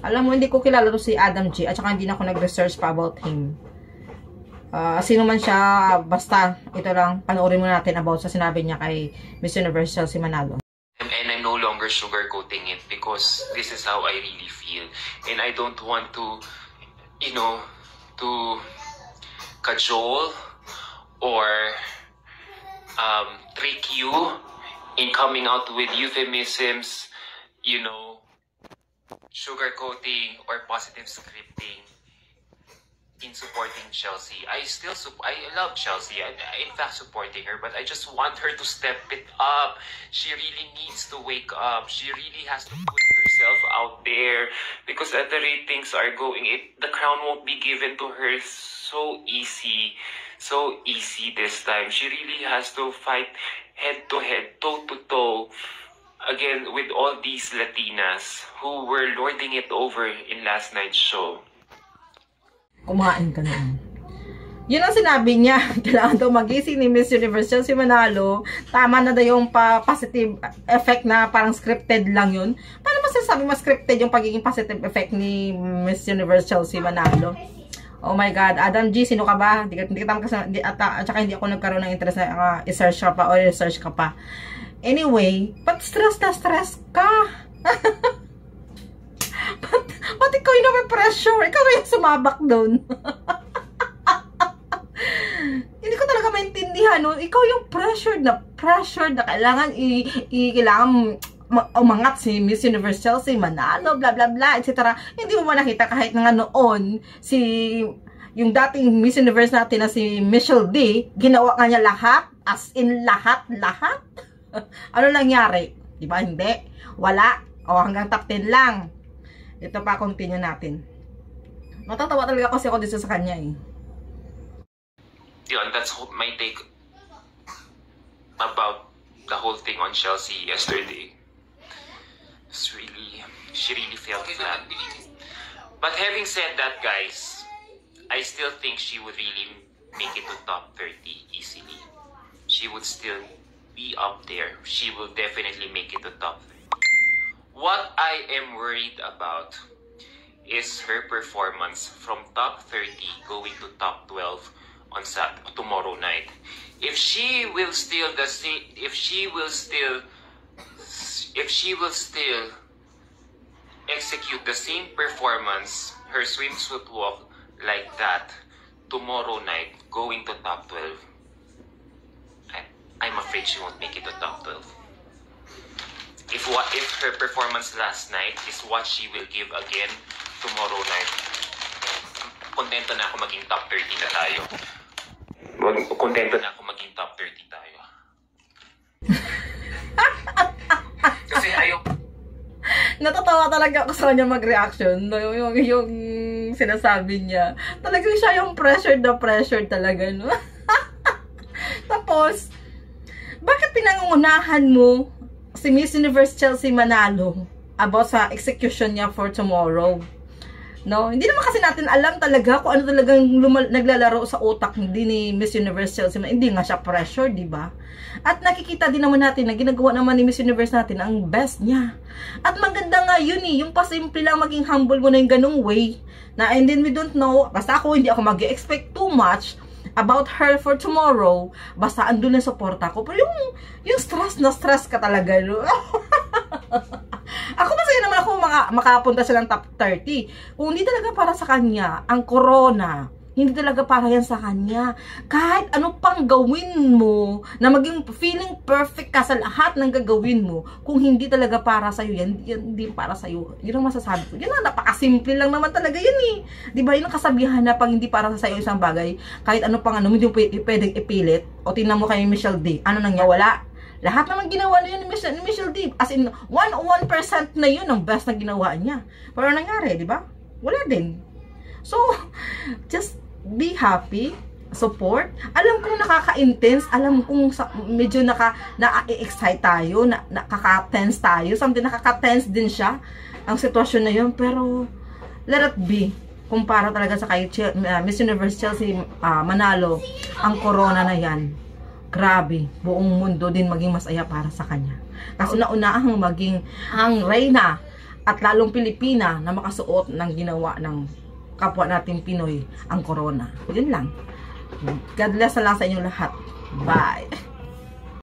Alam mo, hindi ko kilala to si Adam G. At saka hindi na ako nag-research pa about him. Sino man siya, basta ito lang, panoorin mo natin about sa sinabi niya kay Miss Universe Chelsea Manalo. And I'm no longer sugarcoating it because this is how I really feel. And I don't want to, you know, to cajole or trick you in coming out with euphemisms, you know, sugarcoating or positive scripting in supporting Chelsea. I love Chelsea. I in fact supporting her, but I just want her to step it up. She really needs to wake up. She really has to put herself out there because the ratings are going. The crown won't be given to her so easy this time. She really has to fight head to head, toe to toe, again with all these Latinas who were lording it over in last night's show. Kumain ka na. Yun ang sinabi niya. Kailangan daw magising ni Miss Universe Chelsea Manalo. Tama na daw yung positive effect na parang scripted lang yun. Paano mo sinasabi mas scripted yung pagiging positive effect ni Miss Universe Chelsea Manalo? Oh my God. Adam G, sino ka ba? Hindi ka at saka hindi ako nagkaroon ng interest na i-search ka pa o research ka pa. Anyway, ba't stress na stress ka? Ba't ikaw yung may pressure? Ikaw yung sumabak doon. Hindi ko talaga maintindihan no? Ikaw yung pressured na kailangan kailangan umangat si Miss Universe Chelsea Manalo, bla bla bla, etc. Hindi mo nakita kahit nga noon yung dating Miss Universe natin na si Michelle D, ginawa nga niya lahat, as in lahat. Ano nangyari? Diba hindi? Wala. O hanggang top 10 lang. Ito pa, continue natin. Natatawa talaga kasi ako dito sa kanya eh. Yun, that's my take about the whole thing on Chelsea yesterday. She really felt flat. But having said that, guys, I still think she would really make it to top 30 easily. She would still be up there. She will definitely make it to top 30. What I am worried about is her performance from top 30 going to top 12 on tomorrow night. If she will still execute the same performance, her swimsuit walk like that tomorrow night going to top 12, I'm afraid she won't make it to top 12. If her performance last night is what she will give again tomorrow night, kontento na ako maging top 30 na tayo. Kontento na ako maging top 30 tayo. Kasi natatawa talaga ako sa kanya mag-reaction. Yung sinasabi niya. Talagang siya yung pressured talaga, no? Tapos, bakit pinangungunahan mo si Miss Universe Chelsea Manalo about sa execution niya for tomorrow? No, hindi naman kasi natin alam talaga kung ano talagang naglalaro sa utak ni Miss Universe Chelsea. Hindi nga siya pressure, di ba? At nakikita din naman natin na ginagawa naman ni Miss Universe natin ang best niya. At maganda nga yun eh, yung pasimple lang maging humble mo na yung ganung way. Na and then we don't know, basta ako hindi ako mag-expect too much about her for tomorrow. Basta andun na suporta ko. Pero yung stress ka talaga, no? Ako masaya naman ako makapunta silang top 30. Kung hindi talaga para sa kanya, ang corona, hindi talaga para yan sa kanya. Kahit ano pang gawin mo, na maging feeling perfect ka sa lahat ng gagawin mo, kung hindi talaga para sa'yo, yan hindi para sa'yo. Yun ang masasabi ko. Yun ang napakasimple lang naman talaga yan eh. Diba yun ang kasabihan na pag hindi para sa sa'yo isang bagay, kahit ano pang ano, hindi mo pwedeng ipilit. O tingnan mo kay Michelle D. Ano nang niya? Wala. Lahat naman ginawa na yun ni Michelle D. As in, 1% na yun ang best na ginawa niya. Pero nangyari, di ba? Wala din. So, just be happy, support. Alam kong nakaka-intense, alam kong medyo na-excite tayo, nakaka-tense tayo, something nakaka-tense din siya, ang sitwasyon na yun. Pero, let it be. Kumpara talaga sa kay Miss Universe Chelsea Manalo, ang corona na yan. Grabe, buong mundo din maging masaya para sa kanya. Kasi naunahang maging ang reyna, at lalong Pilipina na makasuot ng ginawa ng kapwa nating Pinoy ang corona. Yun lang. God bless na lang sa inyong lahat. Bye!